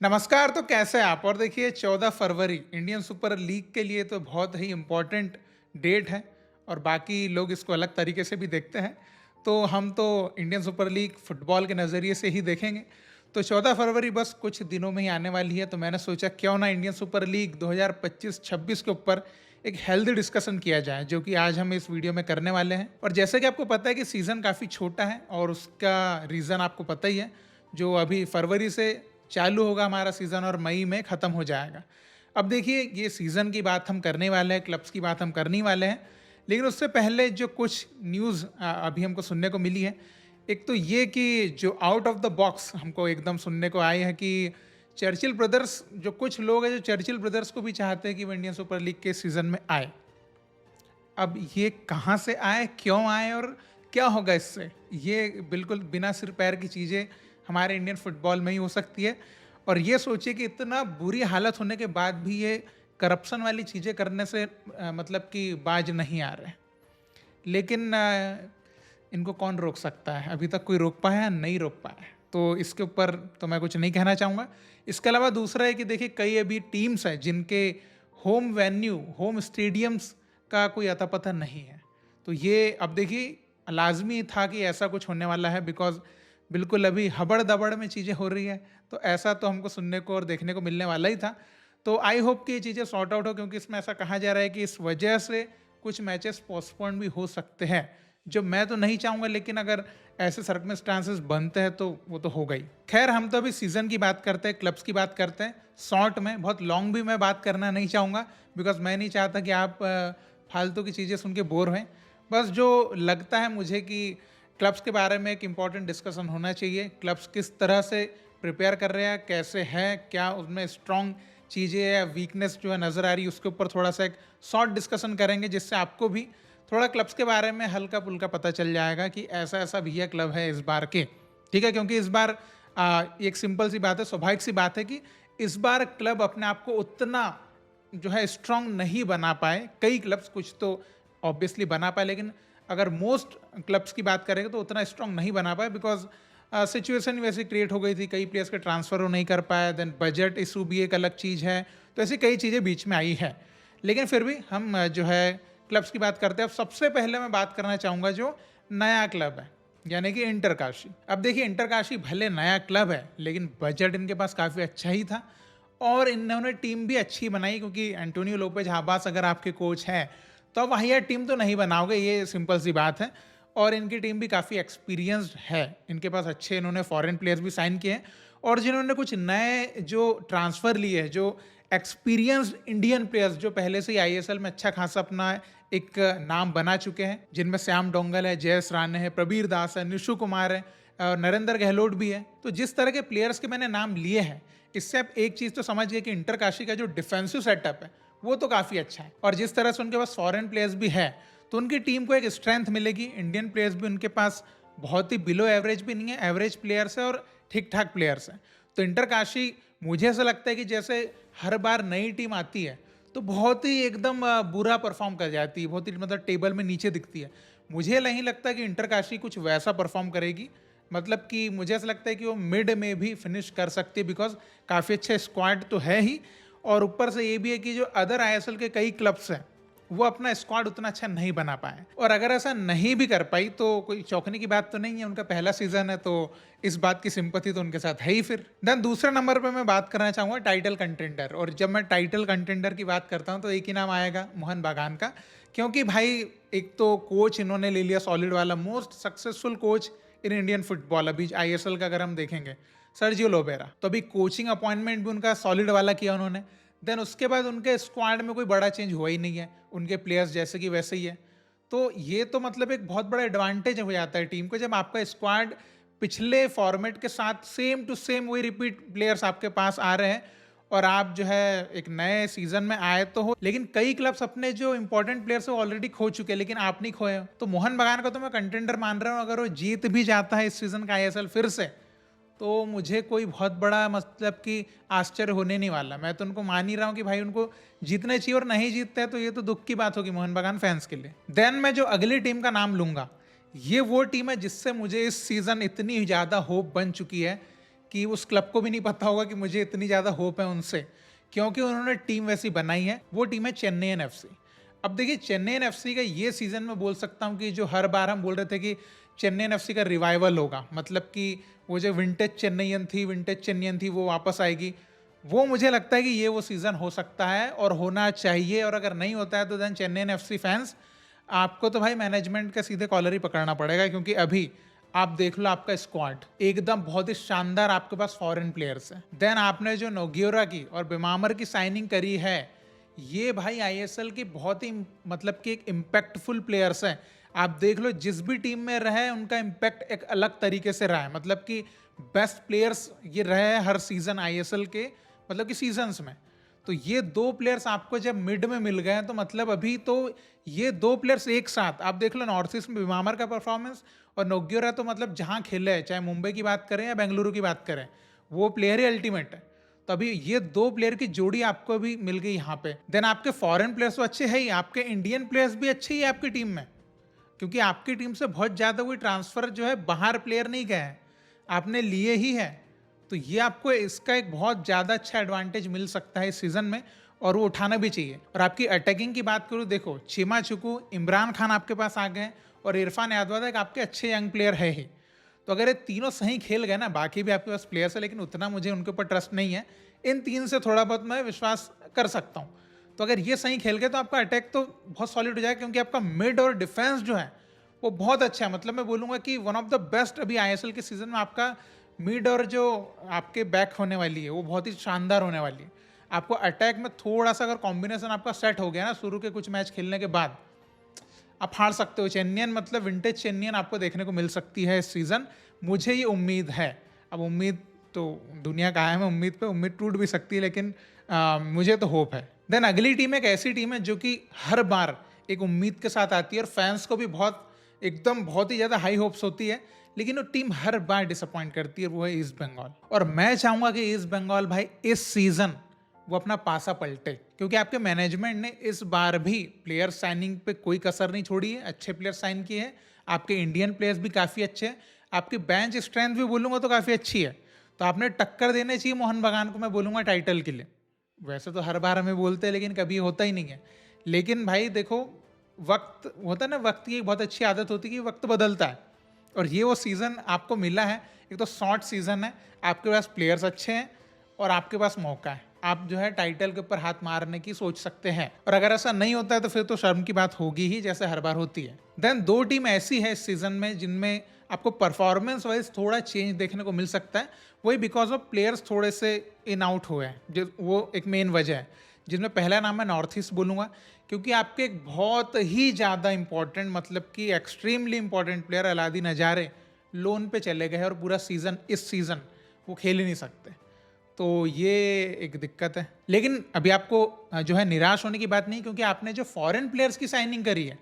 नमस्कार। तो कैसे हैं आप? और देखिए 14 फरवरी इंडियन सुपर लीग के लिए तो बहुत ही इम्पोर्टेंट डेट है और बाकी लोग इसको अलग तरीके से भी देखते हैं। तो हम तो इंडियन सुपर लीग फुटबॉल के नज़रिए से ही देखेंगे। तो 14 फरवरी बस कुछ दिनों में ही आने वाली है, तो मैंने सोचा क्यों ना इंडियन सुपर लीग 2025-26 के ऊपर एक हेल्दी डिस्कशन किया जाए, जो कि आज हम इस वीडियो में करने वाले हैं। और जैसे कि आपको पता है कि सीज़न काफ़ी छोटा है और उसका रीज़न आपको पता ही है। जो अभी फरवरी से चालू होगा हमारा सीज़न और मई में ख़त्म हो जाएगा। अब देखिए, ये सीज़न की बात हम करने वाले हैं, क्लब्स की बात हम करने ही वाले हैं, लेकिन उससे पहले जो कुछ न्यूज़ अभी हमको सुनने को मिली है, एक तो ये कि जो आउट ऑफ द बॉक्स हमको एकदम सुनने को आए हैं कि चर्चिल ब्रदर्स, जो कुछ लोग हैं जो चर्चिल ब्रदर्स को भी चाहते हैं कि वो इंडियन सुपर लीग के सीज़न में आए। अब ये कहाँ से आए, क्यों आए और क्या होगा इससे? ये बिल्कुल बिना सिर पैर की चीज़ें हमारे इंडियन फुटबॉल में ही हो सकती है। और ये सोचिए कि इतना बुरी हालत होने के बाद भी ये करप्शन वाली चीज़ें करने से मतलब कि बाज नहीं आ रहे हैं। लेकिन इनको कौन रोक सकता है? अभी तक कोई रोक पाया है? नहीं रोक पाया है। तो इसके ऊपर तो मैं कुछ नहीं कहना चाहूँगा। इसके अलावा दूसरा है कि देखिए, कई अभी टीम्स हैं जिनके होम वेन्यू, होम स्टेडियम्स का कोई अता-पता नहीं है। तो ये अब देखिए, लाज़मी था कि ऐसा कुछ होने वाला है, बिकॉज़ बिल्कुल अभी हबड़-दबड़ में चीज़ें हो रही हैं। तो ऐसा तो हमको सुनने को और देखने को मिलने वाला ही था। तो आई होप कि ये चीज़ें सॉर्ट आउट हो, क्योंकि इसमें ऐसा कहा जा रहा है कि इस वजह से कुछ मैचेस पोस्टपोन भी हो सकते हैं, जो मैं तो नहीं चाहूँगा, लेकिन अगर ऐसे सर्कमस्टांसेस बनते हैं तो वो तो होगा ही। खैर, हम तो अभी सीज़न की बात करते हैं, क्लब्स की बात करते हैं, शॉर्ट में, बहुत लॉन्ग भी मैं बात करना नहीं चाहूँगा, बिकॉज़ मैं नहीं चाहता कि आप फालतू की चीज़ें सुन के बोर हों। बस जो लगता है मुझे कि क्लब्स के बारे में एक इम्पॉर्टेंट डिस्कशन होना चाहिए। क्लब्स किस तरह से प्रिपेयर कर रहे हैं, कैसे हैं, क्या उसमें स्ट्रॉन्ग चीज़ें या वीकनेस जो है नज़र आ रही है, उसके ऊपर थोड़ा-सा एक शॉर्ट डिस्कशन करेंगे, जिससे आपको भी थोड़ा क्लब्स के बारे में हल्का-फुल्का पता चल जाएगा कि ऐसा-ऐसा भी ये क्लब है इस बार के। ठीक है? क्योंकि इस बार एक सिंपल सी बात है, स्वाभाविक सी बात है कि इस बार क्लब अपने आप को उतना जो है स्ट्रॉन्ग नहीं बना पाए। कई क्लब्स, कुछ तो ऑब्वियसली बना पाए, लेकिन अगर मोस्ट क्लब्स की बात करेंगे तो उतना स्ट्रॉन्ग नहीं बना पाए, बिकॉज़ सिचुएशन वैसी क्रिएट हो गई थी, कई प्लेयर्स के ट्रांसफ़र वो नहीं कर पाए, देन बजट इशू भी एक अलग चीज़ है। तो ऐसी कई चीज़ें बीच में आई है। लेकिन फिर भी हम जो है क्लब्स की बात करते हैं। अब सबसे पहले मैं बात करना चाहूँगा जो नया क्लब है, यानी कि इंटर काशी। अब देखिए, इंटर काशी भले नया क्लब है, लेकिन बजट इनके पास काफ़ी अच्छा ही था और इन्होंने टीम भी अच्छी बनाई, क्योंकि एंटोनियो लोपेज हाबास अगर आपके कोच हैं, तो आप वाहियात टीम तो नहीं बनाओगे, ये सिंपल सी बात है। और इनकी टीम भी काफ़ी एक्सपीरियंस्ड है, इनके पास अच्छे इन्होंने फॉरेन प्लेयर्स भी साइन किए हैं और जिन्होंने कुछ नए जो ट्रांसफ़र लिए हैं, जो एक्सपीरियंस्ड इंडियन प्लेयर्स जो पहले से ही आईएसएल में अच्छा खासा अपना एक नाम बना चुके हैं, जिनमें श्याम डोंगल है, जयेश राणे है, प्रबीर दास है, निशु कुमार है और नरेंद्र गहलोत भी है। तो जिस तरह के प्लेयर्स के मैंने नाम लिए हैं, इससे आप एक चीज़ तो समझ गए कि इंटर काशी का जो डिफेंसिव सेटअप है वो तो काफ़ी अच्छा है। और जिस तरह से उनके पास फॉरेन प्लेयर्स भी है, तो उनकी टीम को एक स्ट्रेंथ मिलेगी। इंडियन प्लेयर्स भी उनके पास बहुत ही बिलो एवरेज भी नहीं है, एवरेज प्लेयर्स है और ठीक ठाक प्लेयर्स हैं। तो इंटर काशी, मुझे ऐसा लगता है कि जैसे हर बार नई टीम आती है तो बहुत ही एकदम बुरा परफॉर्म कर जाती है, बहुत ही मतलब टेबल में नीचे दिखती है। मुझे नहीं लगता कि इंटर काशी कुछ वैसा परफॉर्म करेगी, मतलब कि मुझे ऐसा लगता है कि वो मिड में भी फिनिश कर सकती है, बिकॉज काफ़ी अच्छा स्क्वाड तो है ही और ऊपर से ये भी है कि जो अदर आईएसएल के कई क्लब्स हैं वो अपना स्क्वाड उतना अच्छा नहीं बना पाए, और अगर ऐसा नहीं भी कर पाई तो कोई चौंकने की बात तो नहीं है, उनका पहला सीजन है, तो इस बात की सिंपैथी तो उनके साथ है ही। फिर देन दूसरे नंबर पे मैं बात करना चाहूँगा टाइटल कंटेंडर, और जब मैं टाइटल कंटेंडर की बात करता हूँ तो एक ही नाम आएगा, मोहन बागान का। क्योंकि भाई, एक तो कोच इन्होंने ले लिया सॉलिड वाला, most successful coach in Indian football अभी आईएसएल का अगर हम देखेंगे, सर्जियो लोबेरा। तो अभी कोचिंग अपॉइंटमेंट भी उनका सॉलिड वाला किया उन्होंने। देन उसके बाद उनके स्क्वाड में कोई बड़ा चेंज हुआ ही नहीं है, उनके प्लेयर्स जैसे कि वैसे ही है। तो ये तो मतलब एक बहुत बड़ा एडवांटेज हो जाता है टीम को, जब आपका स्क्वाड पिछले फॉर्मेट के साथ सेम टू सेम वही रिपीट प्लेयर्स आपके पास आ रहे हैं और आप जो है एक नए सीजन में आए तो हो, लेकिन कई क्लब्स अपने जो इंपॉर्टेंट प्लेयर्स है ऑलरेडी खो चुके हैं, लेकिन आप नहीं खोए हो। तो मोहन बगान को तो मैं कंटेंडर मान रहा हूँ, अगर वो जीत भी जाता है इस सीजन का आईएसएल फिर से, तो मुझे कोई बहुत बड़ा मतलब कि आश्चर्य होने नहीं वाला। मैं तो उनको मान ही रहा हूँ कि भाई उनको जीतने चाहिए, और नहीं जीतते हैं तो ये तो दुख की बात होगी मोहन बगान फैंस के लिए। देन मैं जो अगली टीम का नाम लूंगा, ये वो टीम है जिससे मुझे इस सीज़न इतनी ज़्यादा होप बन चुकी है कि उस क्लब को भी नहीं पता होगा कि मुझे इतनी ज़्यादा होप है उनसे, क्योंकि उन्होंने टीम वैसी बनाई है। वो टीम है चेन्नईयन एफसी। अब देखिए चेन्नईयन एफसी का ये सीज़न में बोल सकता हूँ कि जो हर बार हम बोल रहे थे कि चेन्नईयन एफसी का रिवाइवल होगा, मतलब कि वो जो विंटेज चेन्नईयन थी वो वापस आएगी, वो मुझे लगता है कि ये वो सीज़न हो सकता है और होना चाहिए। और अगर नहीं होता है तो देन चेन्नईयन एफसी फैंस, आपको तो भाई मैनेजमेंट का सीधे कॉलर ही पकड़ना पड़ेगा, क्योंकि अभी आप देख लो आपका स्क्वाड एकदम बहुत ही शानदार, आपके पास फॉरेन प्लेयर्स हैं। देन आपने जो नोगियोरा की और बिमामर की साइनिंग करी है, ये भाई आईएसएल की बहुत ही मतलब कि एक इम्पैक्टफुल प्लेयर्स हैं। आप देख लो जिस भी टीम में रहे उनका इम्पैक्ट एक अलग तरीके से रहा है, मतलब कि बेस्ट प्लेयर्स ये रहे हैं हर सीजन आईएसएल के, मतलब कि सीजन्स में। तो ये दो प्लेयर्स आपको जब मिड में मिल गए हैं, तो मतलब अभी तो ये दो प्लेयर्स एक साथ आप देख लो, नॉर्थ ईस्ट में बिमामर का परफॉर्मेंस और नोग्योरा, तो मतलब जहाँ खेले, चाहे मुंबई की बात करें या बेंगलुरु की बात करें, वो प्लेयर ही अल्टीमेट है। तो अभी ये दो प्लेयर की जोड़ी आपको भी मिल गई यहाँ पे। देन आपके फॉरेन प्लेयर्स तो अच्छे हैं ही, आपके इंडियन प्लेयर्स भी अच्छे ही है आपकी टीम में, क्योंकि आपकी टीम से बहुत ज़्यादा कोई ट्रांसफर जो है बाहर प्लेयर नहीं गए हैं, आपने लिए ही है। तो ये आपको इसका एक बहुत ज़्यादा अच्छा एडवांटेज मिल सकता है इस सीज़न में, और वो उठाना भी चाहिए। और आपकी अटैकिंग की बात करूँ, देखो चीमा चुकू, इमरान खान आपके पास आ गए, और इरफान यादव एक आपके अच्छे यंग प्लेयर है ही। तो अगर ये तीनों सही खेल गए ना, बाकी भी आपके पास प्लेयर्स है लेकिन उतना मुझे उनके ऊपर ट्रस्ट नहीं है, इन तीन से थोड़ा बहुत मैं विश्वास कर सकता हूँ। तो अगर ये सही खेल गए तो आपका अटैक तो बहुत सॉलिड हो जाएगा, क्योंकि आपका मिड और डिफेंस जो है वो बहुत अच्छा है। मतलब मैं बोलूँगा कि वन ऑफ द बेस्ट अभी आईएसएल के सीजन में आपका मिड और जो आपके बैक होने वाली है वो बहुत ही शानदार होने वाली है। आपको अटैक में थोड़ा सा अगर कॉम्बिनेशन आपका सेट हो गया ना शुरू के कुछ मैच खेलने के बाद, आप हार सकते हो। चेन्नईयन मतलब विंटेज चेन्नईयन आपको देखने को मिल सकती है इस सीज़न, मुझे ये उम्मीद है। अब उम्मीद तो दुनिया कायम है उम्मीद पे, उम्मीद टूट भी सकती है, लेकिन मुझे तो होप है। देन अगली टीम एक ऐसी टीम है जो कि हर बार एक उम्मीद के साथ आती है और फैंस को भी बहुत ही ज़्यादा हाई होप्स होती है, लेकिन वो टीम हर बार डिसअपॉइंट करती है, वो है ईस्ट बंगाल। और मैं चाहूँगा कि ईस्ट बंगाल भाई इस सीज़न वो अपना पासा पलटे, क्योंकि आपके मैनेजमेंट ने इस बार भी प्लेयर साइनिंग पे कोई कसर नहीं छोड़ी है, अच्छे प्लेयर साइन किए हैं। आपके इंडियन प्लेयर्स भी काफ़ी अच्छे हैं, आपकी बेंच स्ट्रेंथ भी बोलूँगा तो काफ़ी अच्छी है। तो आपने टक्कर देने चाहिए मोहन बगान को, मैं बोलूँगा टाइटल के लिए। वैसे तो हर बार हमें बोलते हैं लेकिन कभी होता ही नहीं है। लेकिन भाई देखो, वक्त होता है ना, वक्त की एक बहुत अच्छी आदत होती है कि वक्त बदलता है, और ये वो सीज़न आपको मिला है। एक तो शॉर्ट सीज़न है, आपके पास प्लेयर्स अच्छे हैं और आपके पास मौका है, आप जो है टाइटल के ऊपर हाथ मारने की सोच सकते हैं। और अगर ऐसा नहीं होता है तो फिर तो शर्म की बात होगी ही, जैसे हर बार होती है। देन दो टीम ऐसी है इस सीज़न में जिनमें आपको परफॉर्मेंस वाइज थोड़ा चेंज देखने को मिल सकता है, वही बिकॉज ऑफ प्लेयर्स थोड़े से इन आउट हुए हैं, जो वो एक मेन वजह है। जिनमें पहला नाम मैं नॉर्थ ईस्ट बोलूँगा, क्योंकि आपके एक बहुत ही ज़्यादा इंपॉर्टेंट, मतलब कि extremely important player Aladdin Hazare loan पे चले गए हैं और पूरा सीज़न इस सीज़न वो खेल ही नहीं सकते। तो ये एक दिक्कत है। लेकिन अभी आपको जो है निराश होने की बात नहीं, क्योंकि आपने जो फॉरेन प्लेयर्स की साइनिंग करी है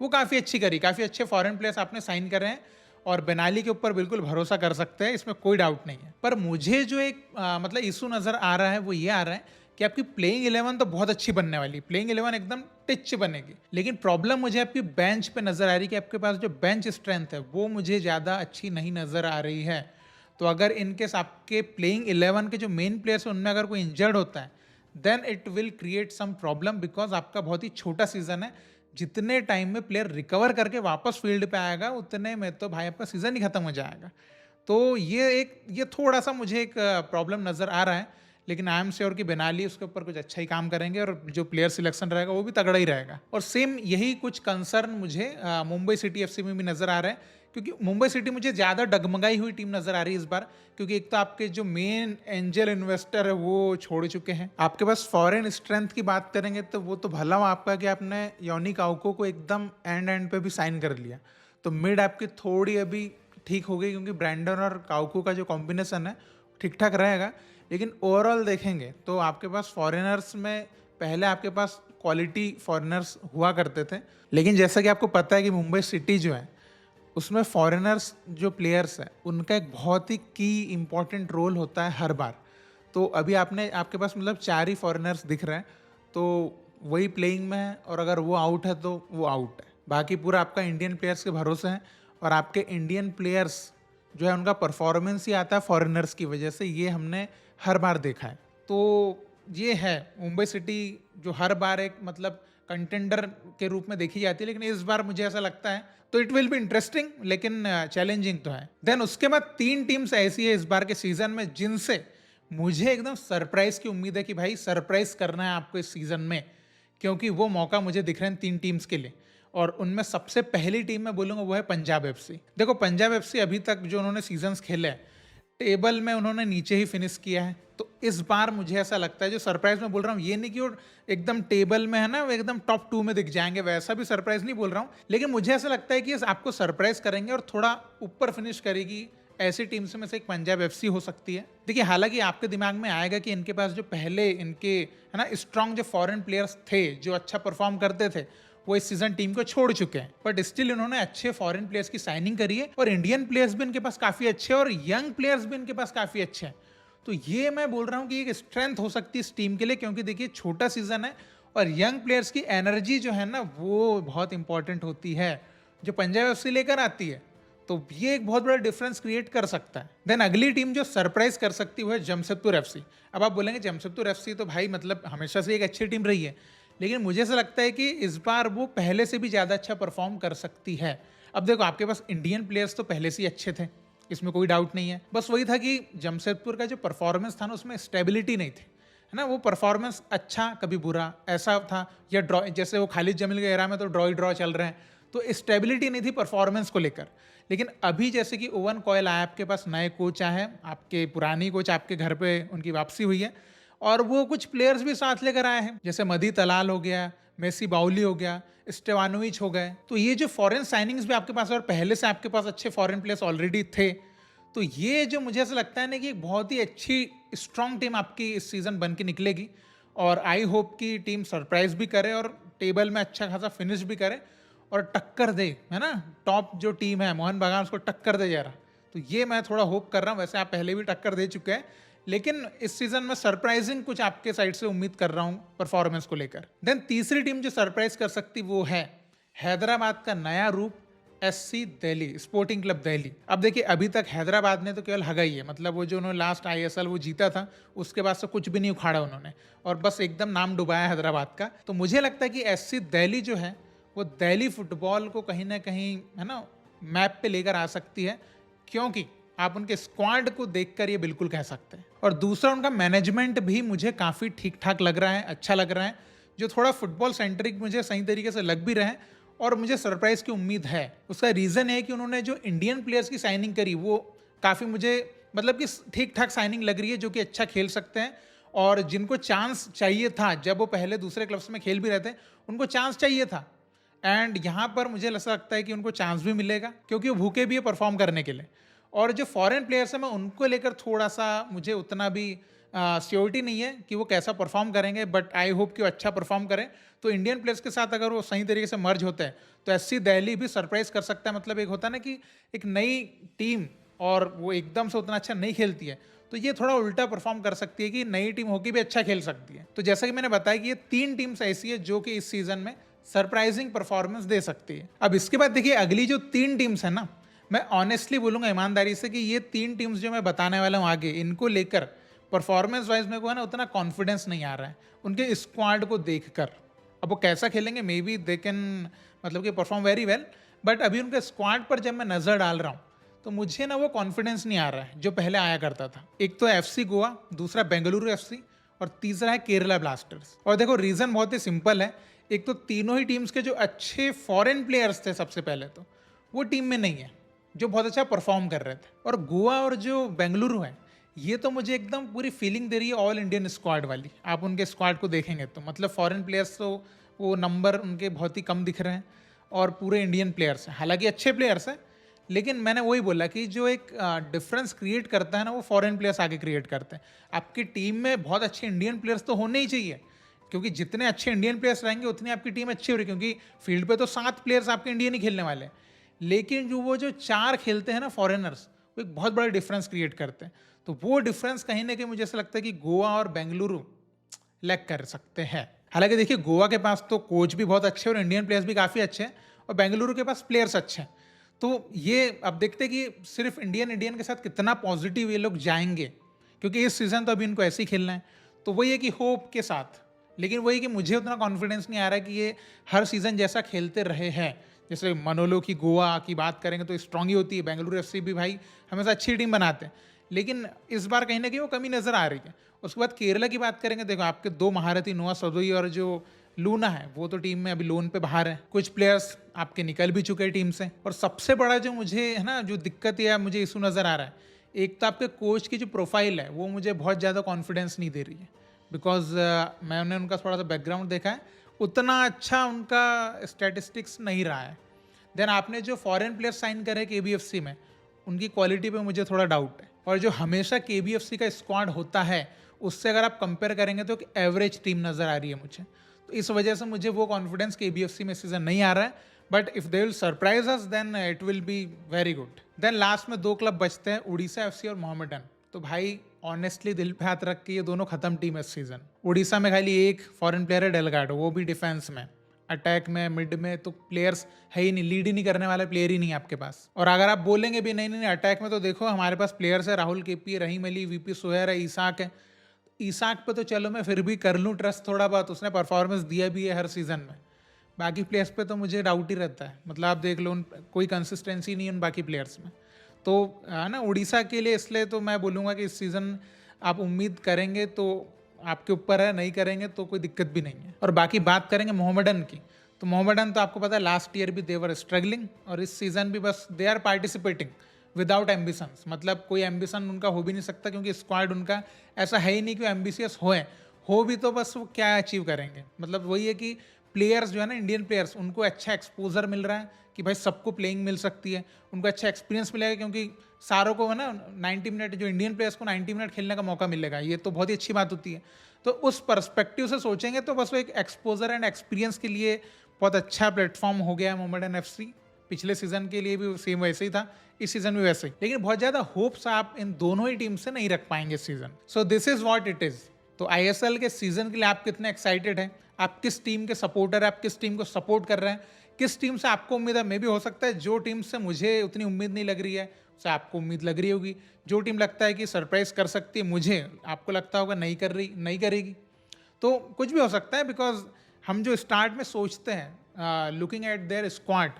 वो काफ़ी अच्छी करी, काफ़ी अच्छे फॉरेन प्लेयर्स आपने साइन करे हैं, और बेनाली के ऊपर बिल्कुल भरोसा कर सकते हैं, इसमें कोई डाउट नहीं है। पर मुझे जो एक मतलब इशू नज़र आ रहा है वो ये आ रहा है कि आपकी प्लेइंग 11 तो बहुत अच्छी बनने वाली, प्लेइंग 11 एकदम टिच बनेगी, लेकिन प्रॉब्लम मुझे आपकी बेंच पे नज़र आ रही है कि आपके पास जो बेंच स्ट्रेंथ है वो मुझे ज़्यादा अच्छी नहीं नज़र आ रही है। तो अगर इनकेस आपके प्लेइंग 11 के जो मेन प्लेयर्स हैं उनमें अगर कोई इंजर्ड होता है, then it will create some problem, because आपका बहुत ही छोटा सीजन है। जितने टाइम में प्लेयर रिकवर करके वापस फील्ड पे आएगा उतने में तो भाई आपका सीज़न ही खत्म हो जाएगा। तो ये थोड़ा सा मुझे एक प्रॉब्लम नज़र आ रहा है, लेकिन आई एम श्योर कि बेनाली उसके ऊपर कुछ अच्छा ही काम करेंगे और जो प्लेयर सिलेक्शन रहेगा वो भी तगड़ा ही रहेगा। और सेम यही कुछ कंसर्न मुझे मुंबई सिटी एफसी में भी नज़र आ रहा है, क्योंकि मुंबई सिटी मुझे ज़्यादा डगमगाई हुई टीम नज़र आ रही है इस बार, क्योंकि एक तो आपके जो मेन एंजल इन्वेस्टर है वो छोड़ चुके हैं। आपके पास फॉरेन स्ट्रेंथ की बात करेंगे तो वो तो भला हुआ आपका कि आपने योनी काउको को एकदम एंड पे भी साइन कर लिया, तो मिड आपकी थोड़ी अभी ठीक हो गई, क्योंकि ब्रैंडन और काउको का जो कॉम्बिनेशन है ठीक ठाक रहेगा। लेकिन ओवरऑल देखेंगे तो आपके पास फॉरेनर्स में पहले आपके पास क्वालिटी फॉरेनर्स हुआ करते थे, लेकिन जैसा कि आपको पता है कि मुंबई सिटी जो है उसमें फॉरेनर्स जो प्लेयर्स हैं उनका एक बहुत ही की इम्पॉर्टेंट रोल होता है हर बार। तो अभी आपके पास मतलब 4 ही फॉरेनर्स दिख रहे हैं, तो वही प्लेइंग में है, और अगर वो आउट है तो वो आउट है, बाकी पूरा आपका इंडियन प्लेयर्स के भरोसे हैं। और आपके इंडियन प्लेयर्स जो है उनका परफॉर्मेंस ही आता है फॉरेनर्स की वजह से, ये हमने हर बार देखा है। तो ये है मुंबई सिटी जो हर बार एक मतलब कंटेंडर के रूप में देखी जाती है, लेकिन इस बार मुझे ऐसा लगता है तो इट विल बी इंटरेस्टिंग, लेकिन चैलेंजिंग तो है। देन उसके बाद 3 टीम्स ऐसी है इस बार के सीजन में जिनसे मुझे एकदम सरप्राइज की उम्मीद है कि भाई सरप्राइज करना है आपको इस सीजन में, क्योंकि वो मौका मुझे दिख रहे हैं 3 टीम्स के लिए। और उनमें सबसे पहली टीम मैं बोलूँगा वो है पंजाब एफसी। देखो पंजाब एफसी अभी तक जो उन्होंने सीजन्स खेले हैं, टेबल में उन्होंने नीचे ही फिनिश किया है। तो इस बार मुझे ऐसा लगता है, जो सरप्राइज मैं बोल रहा हूँ ये नहीं कि वो एकदम टेबल में है ना, वो एकदम टॉप 2 में दिख जाएंगे, वैसा भी सरप्राइज नहीं बोल रहा हूँ, लेकिन मुझे ऐसा लगता है कि आपको सरप्राइज करेंगे और थोड़ा ऊपर फिनिश करेगी। ऐसी टीम से में से एक पंजाब एफसी हो सकती है। देखिए हालांकि आपके दिमाग में आएगा कि इनके पास जो पहले इनके है ना स्ट्रॉन्ग जो फॉरेन प्लेयर्स थे जो अच्छा परफॉर्म करते थे, वो इस सीजन टीम को छोड़ चुके हैं, बट स्टिल इन्होंने अच्छे फॉरेन प्लेयर्स की साइनिंग करी है और इंडियन प्लेयर्स भी इनके पास काफी अच्छे और यंग प्लेयर्स भी इनके पास काफी अच्छे हैं। तो ये मैं बोल रहा हूँ कि एक स्ट्रेंथ हो सकती है इस टीम के लिए, क्योंकि देखिए छोटा सीजन है और यंग प्लेयर्स की एनर्जी जो है ना वो बहुत इंपॉर्टेंट होती है, जो पंजाब एफसी लेकर आती है। तो ये एक बहुत बड़ा डिफरेंस क्रिएट कर सकता है। देन अगली टीम जो सरप्राइज कर सकती है जमशेदपुर एफसी। अब आप बोलेंगे जमशेदपुर एफसी तो भाई मतलब हमेशा से एक अच्छी टीम रही है, लेकिन मुझे ऐसा लगता है कि इस बार वो पहले से भी ज़्यादा अच्छा परफॉर्म कर सकती है। अब देखो आपके पास इंडियन प्लेयर्स तो पहले से ही अच्छे थे, इसमें कोई डाउट नहीं है। बस वही था कि जमशेदपुर का जो परफॉर्मेंस था ना उसमें स्टेबिलिटी नहीं थी, है ना। वो परफॉर्मेंस अच्छा कभी बुरा ऐसा था, या ड्रॉ, जैसे वो खालिद जमील के एरा में तो ड्रॉ ही ड्रॉ चल रहे हैं, तो स्टेबिलिटी नहीं थी परफॉर्मेंस को लेकर। लेकिन अभी जैसे कि ओवन कॉयल आया आपके पास, नए कोच आए हैं, आपके पुरानी कोच आपके घर पे उनकी वापसी हुई है, और वो कुछ प्लेयर्स भी साथ लेकर आए हैं, जैसे मदी तलाल हो गया, मेसी बाउली हो गया, स्टेवानोविच हो गए। तो ये जो फॉरेन साइनिंग्स भी आपके पास, और पहले से आपके पास अच्छे फॉरेन प्लेयर्स ऑलरेडी थे, तो ये जो मुझे ऐसा लगता है ना कि एक बहुत ही अच्छी स्ट्रॉन्ग टीम आपकी इस सीजन बन के निकलेगी। और आई होप कि टीम सरप्राइज भी करे और टेबल में अच्छा खासा फिनिश भी करे और टक्कर दे, है ना, टॉप जो टीम है मोहन बागान उसको टक्कर दे जा रहा। तो ये मैं थोड़ा होप कर रहा हूँ। वैसे आप पहले भी टक्कर दे चुके हैं, लेकिन इस सीजन में सरप्राइजिंग कुछ आपके साइड से उम्मीद कर रहा हूँ परफॉर्मेंस को लेकर। देन तीसरी टीम जो सरप्राइज कर सकती वो है हैदराबाद का नया रूप SC Delhi, sporting club Delhi. अब देखिए अभी तक हैदराबाद ने तो केवल हगा ही है, मतलब वो जो उन्होंने लास्ट आईएसएल वो जीता था उसके बाद से कुछ भी नहीं उखाड़ा उन्होंने, और बस एकदम नाम डुबाया हैदराबाद का। तो मुझे लगता है कि एससी दिल्ली जो है वो दिल्ली फुटबॉल को कहीं ना कहीं है ना मैप पे लेकर आ सकती है, क्योंकि आप उनके स्क्वाड को देखकर ये बिल्कुल कह सकते हैं। और दूसरा उनका मैनेजमेंट भी मुझे काफ़ी ठीक ठाक लग रहा है, अच्छा लग रहा है, जो थोड़ा फुटबॉल सेंट्रिक मुझे सही तरीके से लग भी रहे हैं, और मुझे सरप्राइज की उम्मीद है। उसका रीज़न है कि उन्होंने जो इंडियन प्लेयर्स की साइनिंग करी वो काफ़ी मुझे मतलब कि ठीक ठाक साइनिंग लग रही है, जो कि अच्छा खेल सकते हैं, और जिनको चांस चाहिए था जब वो पहले दूसरे क्लब्स में खेल भी रहे थे उनको चांस चाहिए था, एंड यहाँ पर मुझे ऐसा लगता है कि उनको चांस भी मिलेगा, क्योंकि वो भूखे भी है परफॉर्म करने के लिए। और जो फॉरेन प्लेयर्स हैं मैं उनको लेकर थोड़ा सा मुझे उतना भी श्योरिटी नहीं है कि वो कैसा परफॉर्म करेंगे, बट आई होप कि वो अच्छा परफॉर्म करें। तो इंडियन प्लेयर्स के साथ अगर वो सही तरीके से मर्ज होते हैं तो एससी दिल्ली भी सरप्राइज कर सकता है। मतलब एक होता है ना कि एक नई टीम और वो एकदम से उतना अच्छा नहीं खेलती है, तो ये थोड़ा उल्टा परफॉर्म कर सकती है कि नई टीम होकर भी अच्छा खेल सकती है। तो जैसा कि मैंने बताया कि ये 3 टीम्स ऐसी है जो कि इस सीजन में सरप्राइजिंग परफॉर्मेंस दे सकती है। अब इसके बाद देखिए अगली जो 3 टीम्स है ना, मैं ऑनेस्टली बोलूँगा ईमानदारी से कि ये 3 टीम्स जो मैं बताने वाला हूँ आगे, इनको लेकर परफॉर्मेंस वाइज मेरे को है ना उतना कॉन्फिडेंस नहीं आ रहा है उनके स्क्वाड को देखकर। अब वो कैसा खेलेंगे, मे बी दे कैन मतलब कि परफॉर्म वेरी वेल, बट अभी उनके स्क्वाड पर जब मैं नज़र डाल रहा हूँ तो मुझे ना वो कॉन्फिडेंस नहीं आ रहा है जो पहले आया करता था। एक तो एफसी गोवा, दूसरा बेंगलुरु एफसी, और तीसरा है केरला ब्लास्टर्स। और देखो रीज़न बहुत ही सिंपल है, एक तो तीनों ही टीम्स के जो अच्छे फॉरेन प्लेयर्स थे सबसे पहले तो वो टीम में नहीं है जो बहुत अच्छा परफॉर्म कर रहे थे, और गोवा और जो बेंगलुरु है ये तो मुझे एकदम पूरी फीलिंग दे रही है ऑल इंडियन स्क्वाड वाली। आप उनके स्क्वाड को देखेंगे तो मतलब फॉरेन प्लेयर्स तो वो नंबर उनके बहुत ही कम दिख रहे हैं, और पूरे इंडियन प्लेयर्स हैं, हालांकि अच्छे प्लेयर्स हैं, लेकिन मैंने वही बोला कि जो एक डिफरेंस क्रिएट करता है ना वो फॉरेन प्लेयर्स आगे क्रिएट करते हैं। आपकी टीम में बहुत अच्छे इंडियन प्लेयर्स तो होने ही चाहिए, क्योंकि जितने अच्छे इंडियन प्लेयर्स रहेंगे उतनी आपकी टीम अच्छी हो रही है, क्योंकि फील्ड पे तो 7 प्लेयर्स आपके इंडियन ही खेलने वाले हैं, लेकिन जो 4 खेलते हैं ना फॉरेनर्स, वो एक बहुत बड़ा डिफरेंस क्रिएट करते हैं। तो वो डिफरेंस कहीं ना कहीं मुझे ऐसा लगता है कि गोवा और बेंगलुरु लैग कर सकते हैं। हालांकि देखिए गोवा के पास तो कोच भी बहुत अच्छे और इंडियन प्लेयर्स भी काफ़ी अच्छे हैं, और बेंगलुरु के पास प्लेयर्स अच्छे हैं। तो ये अब देखते हैं कि सिर्फ इंडियन के साथ कितना पॉजिटिव ये लोग जाएंगे, क्योंकि इस सीज़न तो अभी इनको ऐसे ही खेलना है। तो वही है कि होप के साथ, लेकिन वही कि मुझे उतना कॉन्फिडेंस नहीं आ रहा है कि ये हर सीज़न जैसा खेलते रहे हैं। जैसे मनोलो की गोवा की बात करेंगे तो स्ट्रांग ही होती है, बेंगलुरु एफसी भी भाई हमेशा अच्छी टीम बनाते हैं, लेकिन इस बार कहीं ना कहीं वो कमी नज़र आ रही है। उसके बाद केरला की बात करेंगे, देखो आपके दो महारथी नोआ सदोई और जो लूना है वो तो टीम में अभी लोन पे बाहर है, कुछ प्लेयर्स आपके निकल भी चुके हैं टीम से। और सबसे बड़ा जो मुझे है ना जो दिक्कत या मुझे इशू नज़र आ रहा है, एक तो आपके कोच की जो प्रोफाइल है वो मुझे बहुत ज़्यादा कॉन्फिडेंस नहीं दे रही है। बिकॉज मैंने उनका थोड़ा सा बैकग्राउंड देखा है, उतना अच्छा उनका स्टैटिस्टिक्स नहीं रहा है। देन आपने जो फॉरेन प्लेयर साइन करे KBFC में, उनकी क्वालिटी पे मुझे थोड़ा डाउट है। और जो हमेशा KBFC का स्क्वाड होता है उससे अगर आप कंपेयर करेंगे तो एक एवरेज टीम नज़र आ रही है मुझे। तो इस वजह से मुझे वो कॉन्फिडेंस KBFC में सीजन नहीं आ रहा है। But if they will surprise us then it will be very good. Then last में दो क्लब बचते हैं, उड़ीसा FC और मोहम्मडन। तो भाई ऑनेस्टली दिल पे हाथ रख के ये दोनों खत्म टीम है इस सीजन। उड़ीसा में खाली एक फॉरेन प्लेयर है डेलगाडो, वो भी डिफेंस में। अटैक में मिड में तो प्लेयर्स है ही नहीं, लीड ही नहीं करने वाला प्लेयर ही नहीं है आपके पास। और अगर आप बोलेंगे भी नहीं नहीं नहीं अटैक में, तो देखो हमारे पास प्लेयर्स है, राहुल KP, रहीम अली, VP सोहेर है, ईसाक है। ईसाक पे तो चलो मैं फिर भी कर लूँ ट्रस्ट थोड़ा बहुत, उसने परफॉर्मेंस दिया भी है हर सीज़न में। बाकी प्लेयर्स पे तो मुझे डाउट ही रहता है, मतलब आप देख लो कोई कंसिस्टेंसी नहीं है उन बाकी प्लेयर्स में। तो है ना उड़ीसा के लिए, इसलिए तो मैं बोलूँगा कि इस सीज़न आप उम्मीद करेंगे तो आपके ऊपर है, नहीं करेंगे तो कोई दिक्कत भी नहीं है। और बाकी बात करेंगे मोहम्मडन की, तो मोहम्मडन तो आपको पता है लास्ट ईयर भी देवर स्ट्रगलिंग, और इस सीज़न भी बस they are participating without ambitions. मतलब कोई एम्बिशन उनका हो भी नहीं सकता, क्योंकि स्क्वाड उनका ऐसा है ही नहीं कि वो एम्बिशियस हो भी तो बस वो क्या अचीव करेंगे। मतलब वही है कि प्लेयर्स जो है ना, इंडियन प्लेयर्स, उनको अच्छा एक्सपोजर मिल रहा है कि भाई सबको प्लेइंग मिल सकती है, उनको अच्छा एक्सपीरियंस मिलेगा, क्योंकि सारों को है ना 90 मिनट, जो इंडियन प्लेयर्स को 90 मिनट खेलने का मौका मिलेगा, ये तो बहुत ही अच्छी बात होती है। तो उस पर्सपेक्टिव से सोचेंगे तो बस वो एक एक्सपोजर एंड एक्सपीरियंस के लिए बहुत अच्छा प्लेटफॉर्म हो गया है मोहम्मडन FC। पिछले सीजन के लिए भी सेम वैसे ही था, इस सीजन भी वैसे ही, लेकिन बहुत ज़्यादा होप्स आप इन दोनों ही टीम से नहीं रख पाएंगे इस season. So this is what it is. तो ISL के सीजन के लिए आप कितने एक्साइटेड हैं, आप किस टीम के सपोर्टर हैं, आप किस टीम को सपोर्ट कर रहे हैं, किस टीम से आपको उम्मीद है। मे भी हो सकता है जो टीम से मुझे उतनी उम्मीद नहीं लग रही है उससे आपको उम्मीद लग रही होगी, जो टीम लगता है कि सरप्राइज कर सकती है मुझे, आपको लगता होगा नहीं करेगी। तो कुछ भी हो सकता है, बिकॉज हम जो स्टार्ट में सोचते हैं लुकिंग एट देयर स्क्वाड,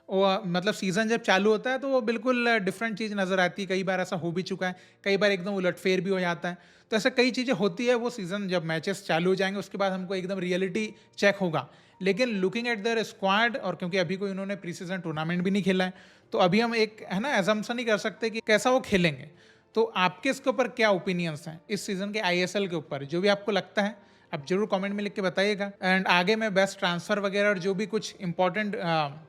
मतलब सीज़न जब चालू होता है तो वो बिल्कुल डिफरेंट चीज़ नज़र आती है। कई बार ऐसा हो भी चुका है, कई बार एकदम उलटफेर भी हो जाता है। तो ऐसा कई चीज़ें होती है, वो सीज़न जब मैचेस चालू हो जाएंगे उसके बाद हमको एकदम रियलिटी चेक होगा। लेकिन लुकिंग एट देयर स्क्वाड, और क्योंकि अभी कोई उन्होंने प्री सीजन टूर्नामेंट भी नहीं खेला है, तो अभी हम एक है ना एजम्पशन नहीं कर सकते कि कैसा वो खेलेंगे। तो आपके इसके ऊपर क्या ओपिनियंस हैं इस सीज़न के ISL के ऊपर, जो भी आपको लगता है आप जरूर कमेंट में लिख के बताइएगा। एंड आगे मैं बेस्ट ट्रांसफ़र वगैरह और जो भी कुछ इंपॉर्टेंट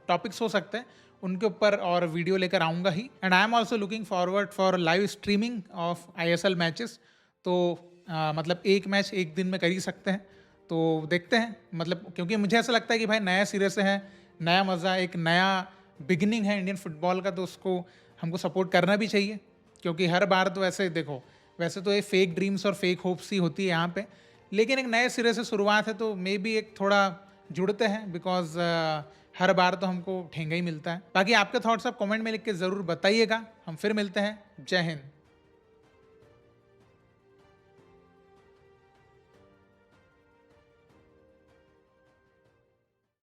टॉपिक्स हो सकते हैं उनके ऊपर और वीडियो लेकर आऊँगा ही। And I am also looking forward for live streaming of ISL matches. तो मतलब एक मैच एक दिन में कर ही सकते हैं, तो देखते हैं। मतलब क्योंकि मुझे ऐसा लगता है कि भाई नया सिरे से है, नया मज़ा, एक नया बिगिनिंग है इंडियन फुटबॉल का, तो उसको हमको सपोर्ट करना भी चाहिए। क्योंकि हर बार तो ऐसे देखो, वैसे तो ये फेक ड्रीम्स और फेक होप्स ही होती है यहाँ पे, लेकिन एक नए सिरे से शुरुआत है तो मे बी एक थोड़ा जुड़ते हैं, बिकॉज हर बार तो हमको ठेंगा ही मिलता है। बाकी आपके थॉट्स आप कमेंट में लिख के ज़रूर बताइएगा। हम फिर मिलते हैं। जय हिंद।